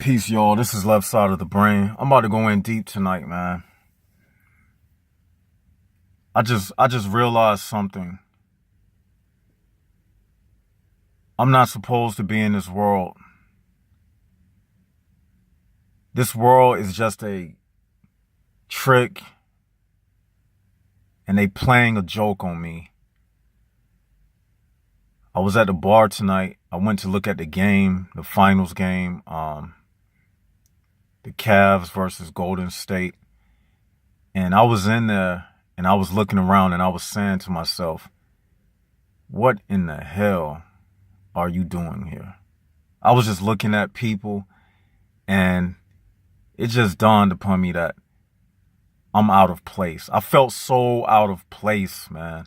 Peace, y'all. This is Left Side of the Brain. I'm about to go in deep tonight, man. I just realized something. I'm not supposed to be in this world. This world is just a trick, and they playing a joke on me. I was at the bar tonight. I went to look at the game, the finals game, the Cavs versus Golden State. And I was in there and I was looking around and I was saying to myself, what in the hell are you doing here? I was just looking at people and it just dawned upon me that I'm out of place. I felt so out of place, man.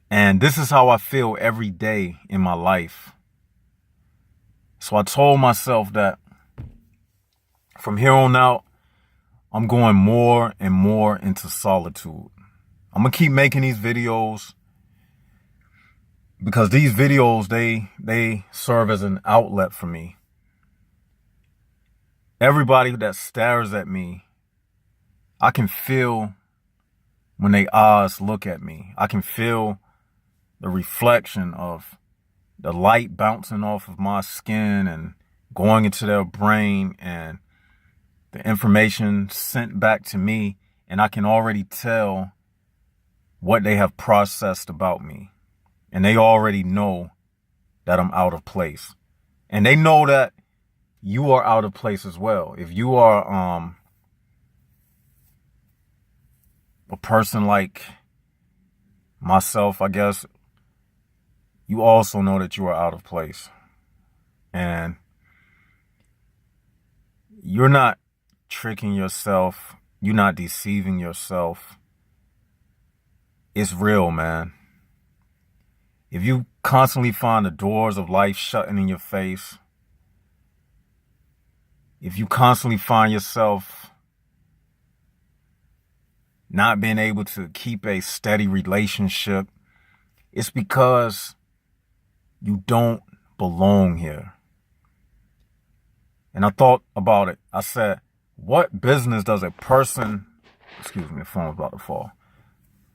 And this is how I feel every day in my life. So I told myself that from here on out, I'm going more and more into solitude. I'm going to keep making these videos because these videos, they serve as an outlet for me. Everybody that stares at me, I can feel when their eyes look at me. I can feel the reflection of the light bouncing off of my skin and going into their brain and the information sent back to me, and I can already tell what they have processed about me. And they already know that I'm out of place. And they know that you are out of place as well. If you are a person like myself, I guess, you also know that you are out of place. And you're not tricking yourself. You're not deceiving yourself. It's real, man. If you constantly find the doors of life shutting in your face, if you constantly find yourself not being able to keep a steady relationship, it's because you don't belong here. And I thought about it. I said, what business does a person, excuse me, the phone was about to fall.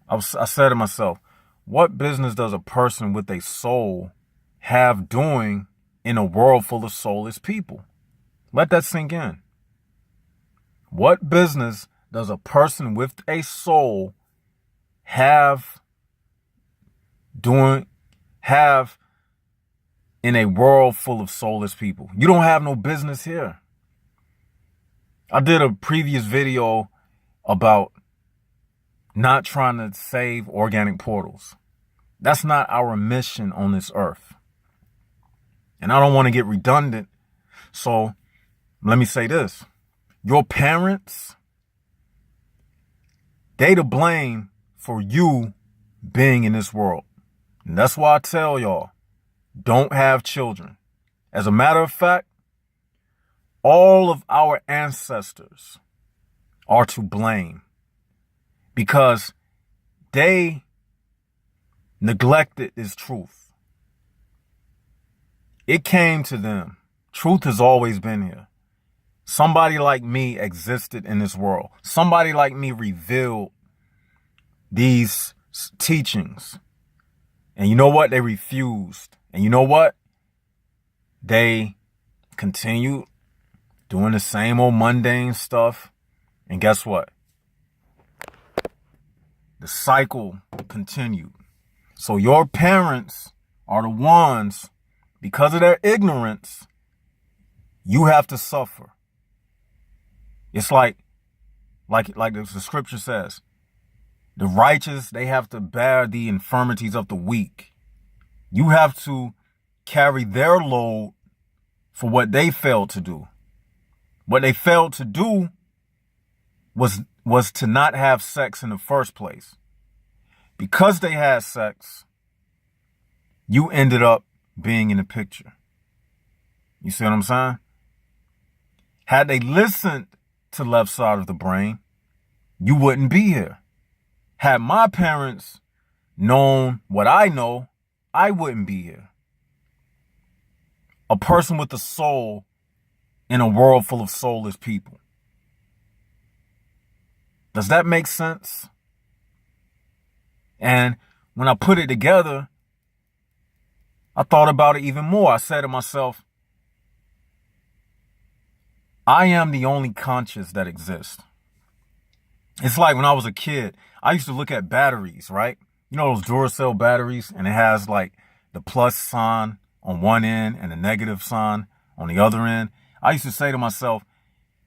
I said to myself, what business does a person with a soul have doing in a world full of soulless people? Let that sink in. What business does a person with a soul have in a world full of soulless people? You don't have no business here. I did a previous video about not trying to save organic portals. That's not our mission on this earth. And I don't want to get redundant. So let me say this. Your parents, they to blame for you being in this world. And that's why I tell y'all, don't have children. As a matter of fact, all of our ancestors are to blame because they neglected this truth. It came to them. Truth has always been here. Somebody like me existed in this world. Somebody like me revealed these teachings. And you know what? They refused. And you know what? They continued doing the same old mundane stuff. And guess what? The cycle continued. So your parents are the ones, because of their ignorance, you have to suffer. It's like the scripture says, the righteous, they have to bear the infirmities of the weak. You have to carry their load for what they failed to do. What they failed to do was to not have sex in the first place. Because they had sex, you ended up being in the picture. You see what I'm saying? Had they listened to Left Side of the Brain, you wouldn't be here. Had my parents known what I know, I wouldn't be here. A person with a soul in a world full of soulless people. Does that make sense? And when I put it together, I thought about it even more. I said to myself, I am the only conscious that exists. It's like when I was a kid, I used to look at batteries, right? You know those Duracell batteries, and it has like the plus sign on one end and the negative sign on the other end. I used to say to myself,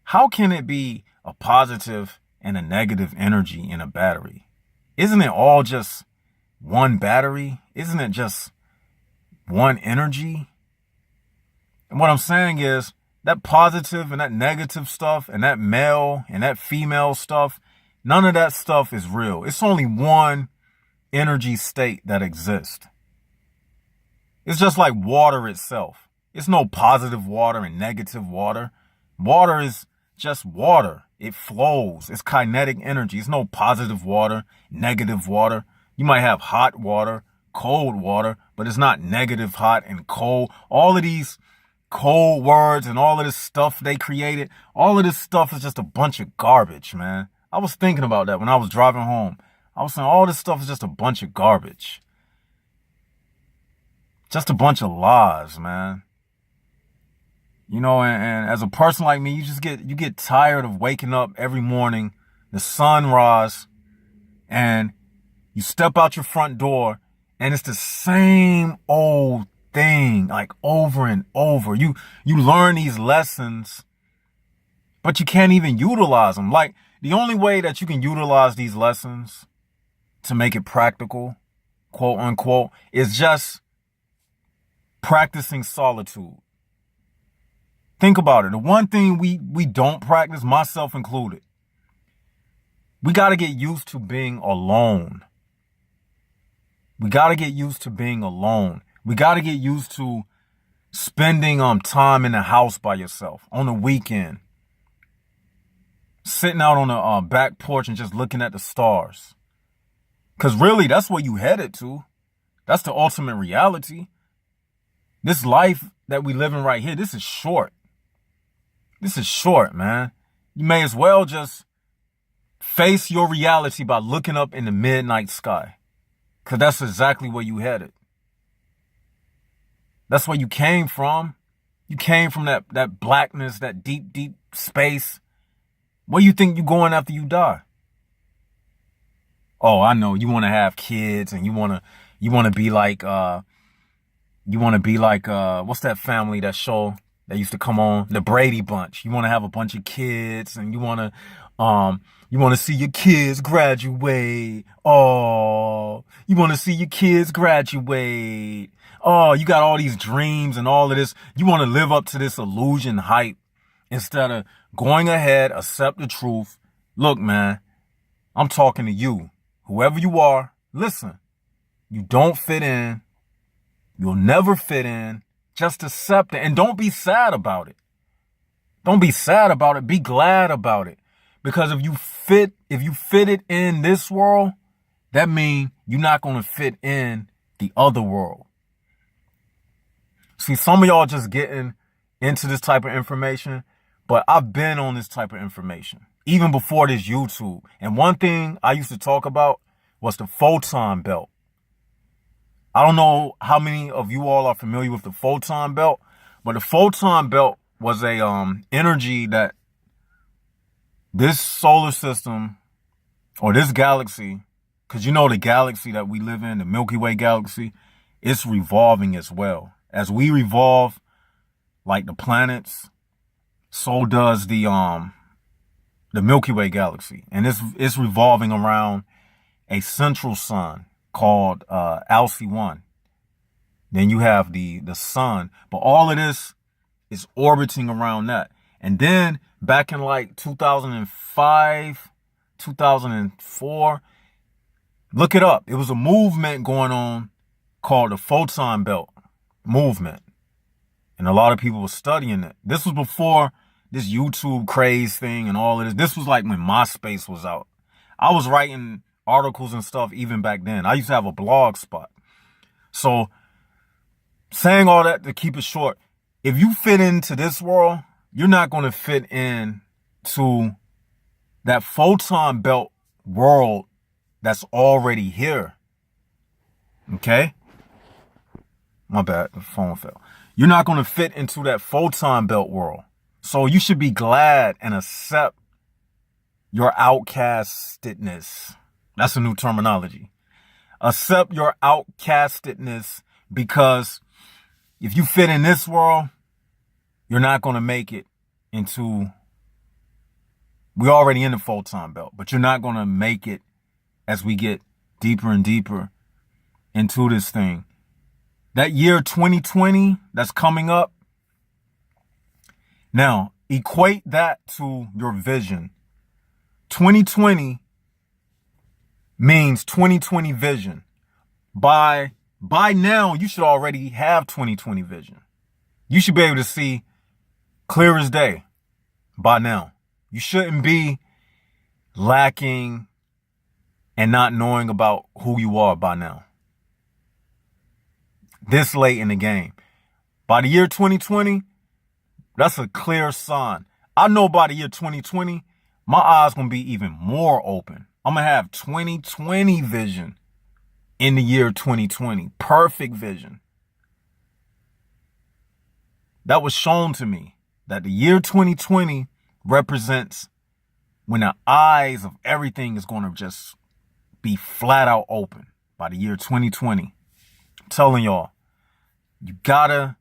how can it be a positive and a negative energy in a battery? Isn't it all just one battery? Isn't it just one energy? And what I'm saying is that positive and that negative stuff and that male and that female stuff, none of that stuff is real. It's only one energy state that exists. It's just like water itself. It's no positive water and negative water. Water is just water. It flows. It's kinetic energy. It's no positive water, negative water. You might have hot water, cold water, but it's not negative hot and cold. All of these cold words and all of this stuff they created, all of this stuff is just a bunch of garbage, man. I was thinking about that when I was driving home. I was saying all this stuff is just a bunch of garbage. Just a bunch of lies, man. You know, and as a person like me, you get tired of waking up every morning, the sunrise, and you step out your front door, and it's the same old thing, like over and over. You learn these lessons, but you can't even utilize them. Like, the only way that you can utilize these lessons to make it practical, quote unquote, is just practicing solitude. Think about it. The one thing we don't practice, myself included, we got to get used to being alone. We got to get used to being alone. We got to get used to spending time in the house by yourself on the weekend. Sitting out on the back porch and just looking at the stars. Because really, that's where you headed to. That's the ultimate reality. This life that we living right here, this is short. This is short, man. You may as well just face your reality by looking up in the midnight sky. Because that's exactly where you headed. That's where you came from. You came from that blackness, that deep, deep space. Where you think you're going after you die? Oh, I know. You want to have kids and you want to be like, what's that family, that show that used to come on, the Brady Bunch. You want to have a bunch of kids and you want to see your kids graduate. Oh, you want to see your kids graduate. Oh, you got all these dreams and all of this. You want to live up to this illusion hype instead of going ahead, accept the truth. Look, man, I'm talking to you. Whoever you are, listen. You don't fit in. You'll never fit in. Just accept it. And don't be sad about it. Don't be sad about it. Be glad about it. Because if you fit it in this world, that means you're not going to fit in the other world. See, some of y'all just getting into this type of information, but I've been on this type of information even before this YouTube. And one thing I used to talk about was the photon belt. I don't know how many of you all are familiar with the photon belt, but the photon belt was a energy that this solar system or this galaxy, because you know the galaxy that we live in, the Milky Way galaxy, it's revolving as well. As we revolve like the planets, so does the Milky Way galaxy. And it's revolving around a central sun called Alcy-1. Then you have the sun, but all of this is orbiting around that. And then back in like 2005, 2004, look it up. It was a movement going on called the photon belt movement. And a lot of people were studying it. This was before this YouTube craze thing and all of this. This was like when MySpace was out. I was writing articles and stuff even back then. I used to have a blog spot. So saying all that to keep it short, if you fit into this world, you're not going to fit in to that photon belt world that's already here. Okay? My bad, the phone fell. You're not going to fit into that photon belt world. So you should be glad and accept your outcastedness. That's a new terminology. Accept your outcastedness, because if you fit in this world, you're not going to make it into, we're already in the photon belt, but you're not going to make it as we get deeper and deeper into this thing. That year 2020 that's coming up, now equate that to your vision. 2020 means 2020 vision. By now, you should already have 2020 vision. You should be able to see clear as day by now. You shouldn't be lacking and not knowing about who you are by now. This late in the game. By the year 2020, that's a clear sign. I know by the year 2020, my eyes going to be even more open. I'm going to have 2020 vision in the year 2020. Perfect vision. That was shown to me, that the year 2020 represents when the eyes of everything is going to just be flat out open by the year 2020. I'm telling y'all, you gotta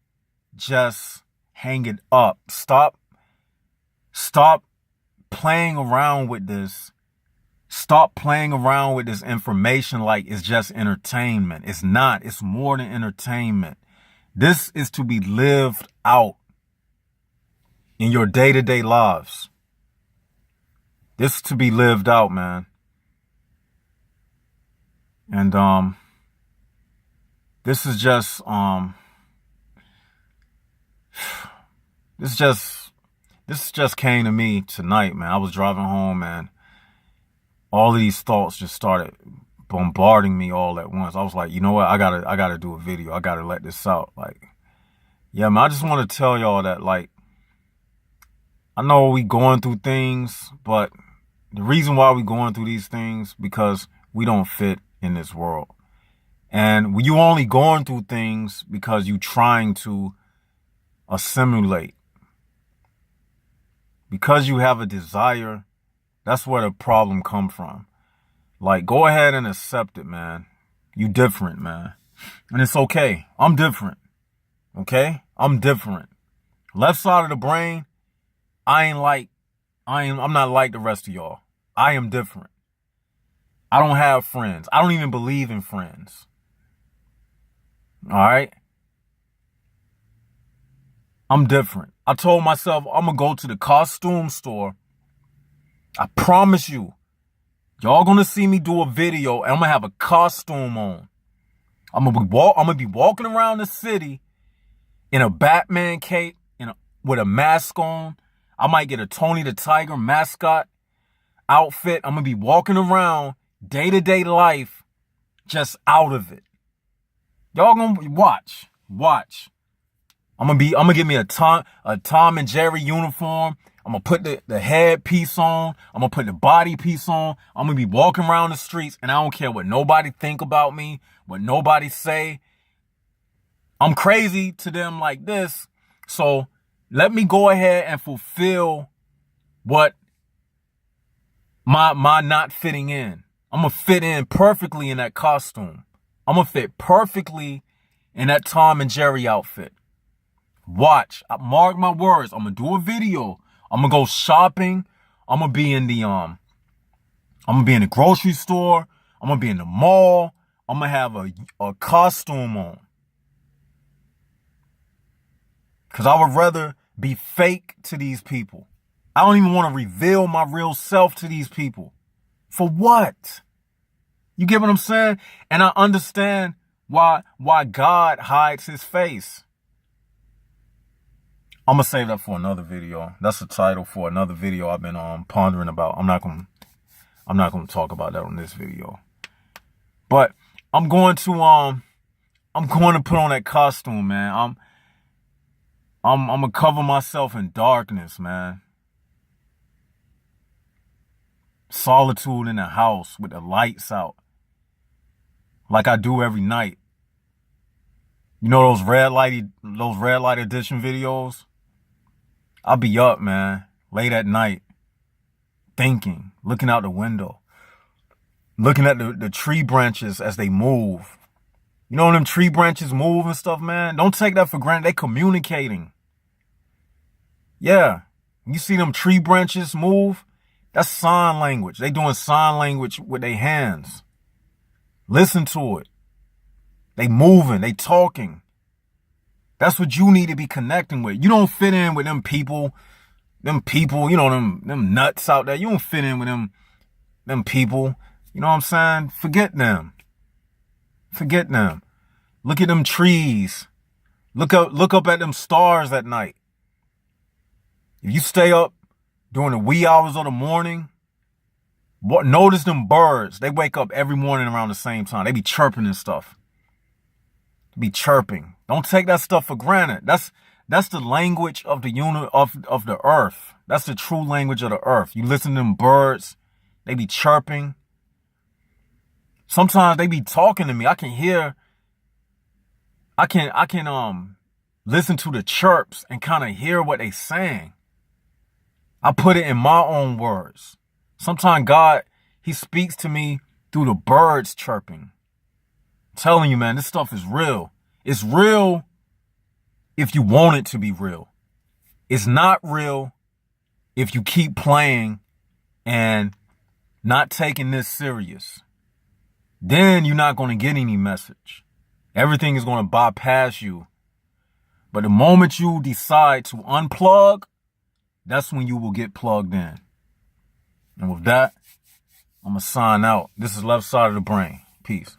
just hang it up. Stop playing around with this. Stop playing around with this information like it's just entertainment. It's not. It's more than entertainment. This is to be lived out in your day-to-day lives. This is to be lived out, man. And this just came to me tonight, man. I was driving home, man. All of these thoughts just started bombarding me all at once. I was like, you know what? I gotta do a video. I gotta let this out. Like, yeah, man, I just want to tell y'all that, like, I know we going through things, but the reason why we going through these things, because we don't fit in this world. And you only going through things because you trying to assimilate. Because you have a desire, that's where the problem come from. Like, go ahead and accept it, man. You different, man. And it's okay. I'm different. Okay? I'm different. Left side of the brain, I'm not like the rest of y'all. I am different. I don't have friends. I don't even believe in friends. All right? I'm different. I told myself I'm going to go to the costume store. I promise you, y'all going to see me do a video and I'm going to have a costume on. I'm going to be walking around the city in a Batman cape with a mask on. I might get a Tony the Tiger mascot outfit. I'm going to be walking around day-to-day life just out of it. Y'all going to watch. I'm going to give me a Tom and Jerry uniform. I'm going to put the head piece on. I'm going to put the body piece on. I'm going to be walking around the streets and I don't care what nobody think about me, what nobody say. I'm crazy to them like this. So let me go ahead and fulfill what my not fitting in. I'm going to fit in perfectly in that costume. I'm going to fit perfectly in that Tom and Jerry outfit. Watch. Mark my words. I'm going to do a video. I'm going to go shopping. I'm going to be in the grocery store. I'm going to be in the mall. I'm going to have a costume on. Because I would rather be fake to these people. I don't even want to reveal my real self to these people. For what? You get what I'm saying? And I understand why God hides his face. I'm going to save that for another video. That's the title for another video I've been pondering about. I'm not going to talk about that on this video. But I'm going to put on that costume, man. I'm gonna cover myself in darkness, man. Solitude in the house with the lights out, like I do every night. You know those red light edition videos? I'll be up, man, late at night, thinking, looking out the window, looking at the tree branches as they move. You know when them tree branches move and stuff, man? Don't take that for granted. They communicating. Yeah. You see them tree branches move? That's sign language. They doing sign language with their hands. Listen to it. They moving. They talking. That's what you need to be connecting with. You don't fit in with them people, you know, them nuts out there. You don't fit in with them people. You know what I'm saying? Forget them. Forget them. Look at them trees. Look up at them stars at night. If you stay up during the wee hours of the morning, notice them birds. They wake up every morning around the same time. They be chirping and stuff. They be chirping. Don't take that stuff for granted. That's the language of the of the earth. That's the true language of the earth. You listen to them birds. They be chirping. Sometimes they be talking to me. I can listen to the chirps and kind of hear what they saying. I put it in my own words. Sometimes God, he speaks to me through the birds chirping. I'm telling you, man, this stuff is real. It's real if you want it to be real. It's not real if you keep playing and not taking this serious. Then you're not going to get any message. Everything is going to bypass you. But the moment you decide to unplug, that's when you will get plugged in. And with that, I'm going to sign out. This is Left Side of the Brain. Peace.